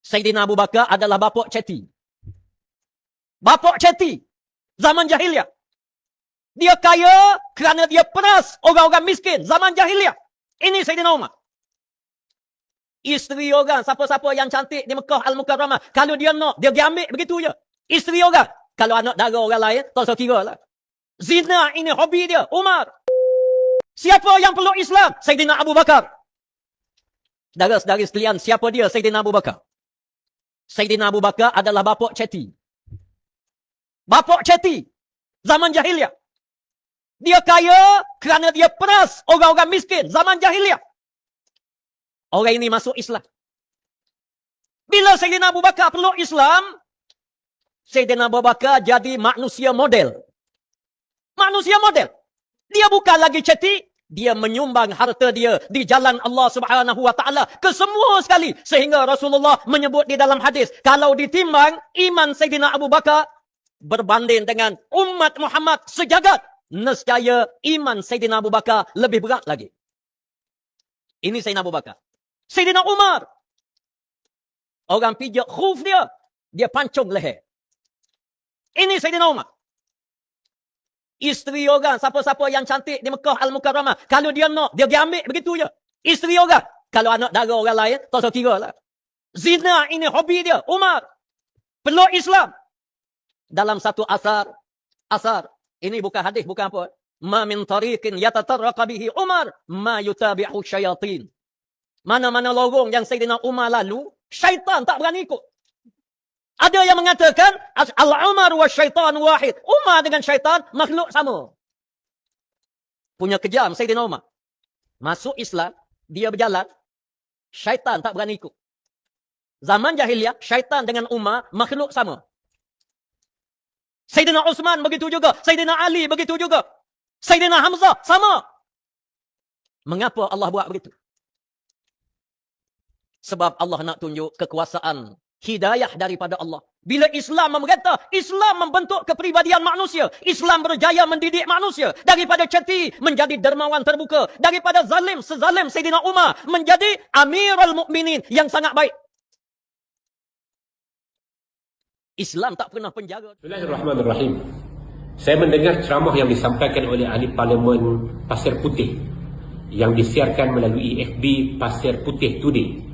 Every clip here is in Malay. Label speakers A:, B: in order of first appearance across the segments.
A: Sayyidina Abu Bakar adalah bapak ceti. Bapak ceti. Zaman jahiliah. Dia kaya kerana dia peras orang-orang miskin. Zaman jahiliah. Ini Sayyidina Umar. Isteri orang, siapa-siapa yang cantik di Mekah Al-Mukarramah, kalau dia nak, dia pergi ambil begitu je. Isteri orang. Kalau anak dara orang lain, tak usah kira lah. Zina ini hobi dia, Umar. Siapa yang peluk Islam? Sayyidina Abu Bakar. Saudara-saudari sekalian, siapa dia Sayyidina Abu Bakar? Sayyidina Abu Bakar adalah bapak ceti. Bapak ceti. Zaman jahiliah. Dia kaya kerana dia peras orang-orang miskin. Zaman jahiliah. Orang ini masuk Islam. Bila Sayyidina Abu Bakar peluk Islam, Sayyidina Abu Bakar jadi manusia model. Manusia model. Dia bukan lagi ceti, dia menyumbang harta dia di jalan Allah Subhanahu wa taala ke semua sekali, sehingga Rasulullah menyebut di dalam hadis, kalau ditimbang iman Sayyidina Abu Bakar berbanding dengan umat Muhammad sejagat, nescaya iman Sayyidina Abu Bakar lebih berat lagi. Ini Sayyidina Abu Bakar. Sayyidina Umar, orang pijak khuf dia pancung leher. Ini Sayyidina Umar. Isteri orang, siapa-siapa yang cantik di Mekah Al-Mukarramah, kalau dia nak, dia pergi ambil begitu je. Isteri orang. Kalau anak dara orang lain, tak usah kira lah. Zina ini hobi dia, Umar. Peluk Islam. Dalam satu asar, ini bukan hadis, bukan apa. Ma min tariqin yatatarraqa bihi Umar, ma yutabi'u syayatin. Mana-mana lorong yang Sayyidina Umar lalu, syaitan tak berani ikut. Ada yang mengatakan, Al-Umar wa syaitan wahid. Umar dengan syaitan, makhluk sama. Punya kejam Sayyidina Umar. Masuk Islam, dia berjalan, syaitan tak berani ikut. Zaman jahiliah, syaitan dengan Umar, makhluk sama. Sayyidina Uthman begitu juga. Sayyidina Ali begitu juga. Sayyidina Hamzah, sama. Mengapa Allah buat begitu? Sebab Allah nak tunjuk kekuasaan hidayah daripada Allah. Bila Islam memerintah, Islam membentuk kepribadian manusia. Islam berjaya mendidik manusia. Daripada ceti menjadi dermawan terbuka. Daripada zalim, sezalim Sayyidina Umar menjadi Amirul Mukminin yang sangat baik. Islam tak pernah penjara.
B: Bismillahirrahmanirrahim. Saya mendengar ceramah yang disampaikan oleh ahli parlimen Pasir Putih yang disiarkan melalui FB Pasir Putih Today.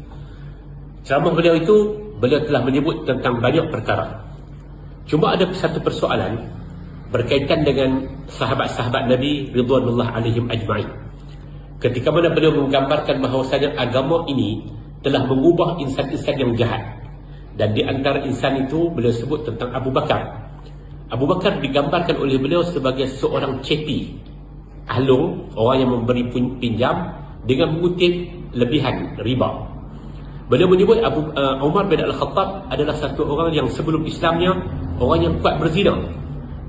B: Ceramah beliau itu, beliau telah menyebut tentang banyak perkara. Cuma ada satu persoalan berkaitan dengan sahabat-sahabat Nabi Ridwanullah alaihim ajma'in. Ketika mana beliau menggambarkan bahawasanya agama ini telah mengubah insan-insan yang jahat. Dan di antara insan itu beliau sebut tentang Abu Bakar. Abu Bakar digambarkan oleh beliau sebagai seorang ceti, ahlung, orang yang memberi pinjam dengan mengutip lebihan riba. Beliau menyebut Umar bin Al-Khattab adalah satu orang yang sebelum Islamnya orang yang kuat berzina.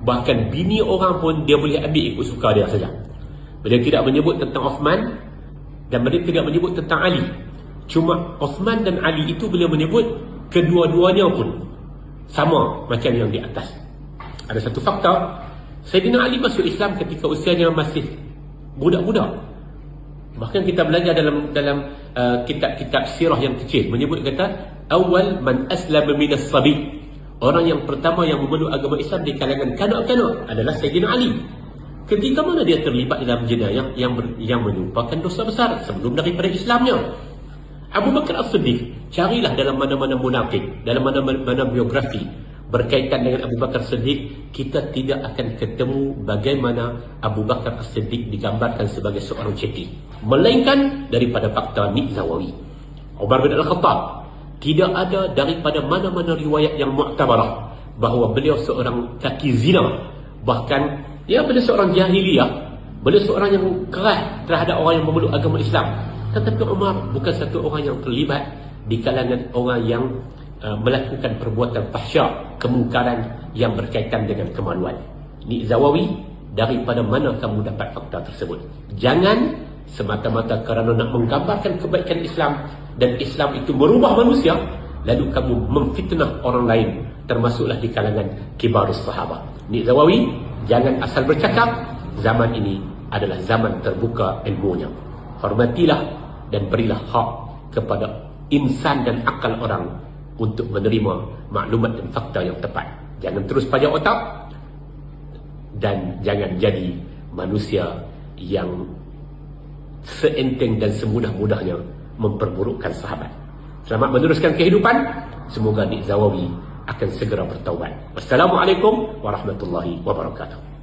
B: Bahkan bini orang pun dia boleh ambil ikut suka dia saja. Beliau tidak menyebut tentang Uthman dan beliau tidak menyebut tentang Ali. Cuma Uthman dan Ali itu beliau menyebut kedua-duanya pun sama macam yang di atas. Ada satu fakta, Sayyidina Ali masuk Islam ketika usianya masih budak-budak. Bahkan kita belajar dalam kitab-kitab sirah yang kecil menyebut kata awal man aslama minas sabi. Orang yang pertama yang memeluk agama Islam di kalangan kanak-kanak adalah Sayyidina Ali. Ketika mana dia terlibat dalam jenayah yang merupakan dosa besar sebelum daripada Islamnya. Abu Bakar As-Siddiq, carilah dalam mana-mana munafik, dalam mana-mana biografi berkaitan dengan Abu Bakar As-Siddiq, kita tidak akan ketemu bagaimana Abu Bakar As-Siddiq digambarkan sebagai seorang ceti, melainkan daripada fakta Ni'zawawi. Umar bin Al-Khattab, tidak ada daripada mana-mana riwayat yang mu'tabarah bahawa beliau seorang kaki zina. Bahkan beliau seorang jahiliyah, beliau seorang yang keras terhadap orang yang memeluk agama Islam. Tetapi Umar bukan satu orang yang terlibat di kalangan orang yang melakukan perbuatan fahsya, kemungkaran yang berkaitan dengan kemaluan. Ni'zawawi, daripada mana kamu dapat fakta tersebut? Jangan semata-mata kerana nak menggambarkan kebaikan Islam dan Islam itu merubah manusia, lalu kamu memfitnah orang lain, termasuklah di kalangan kibarus sahabat. Ni'zawawi, jangan asal bercakap. Zaman ini adalah zaman terbuka ilmunya. Hormatilah dan berilah hak kepada insan dan akal orang untuk menerima maklumat dan fakta yang tepat. Jangan terus pajak otak dan jangan jadi manusia yang seenteng dan semudah-mudahnya memperburukkan sahabat. Selamat meneruskan kehidupan. Semoga Dik Zawawi akan segera bertaubat. Wassalamualaikum warahmatullahi wabarakatuh.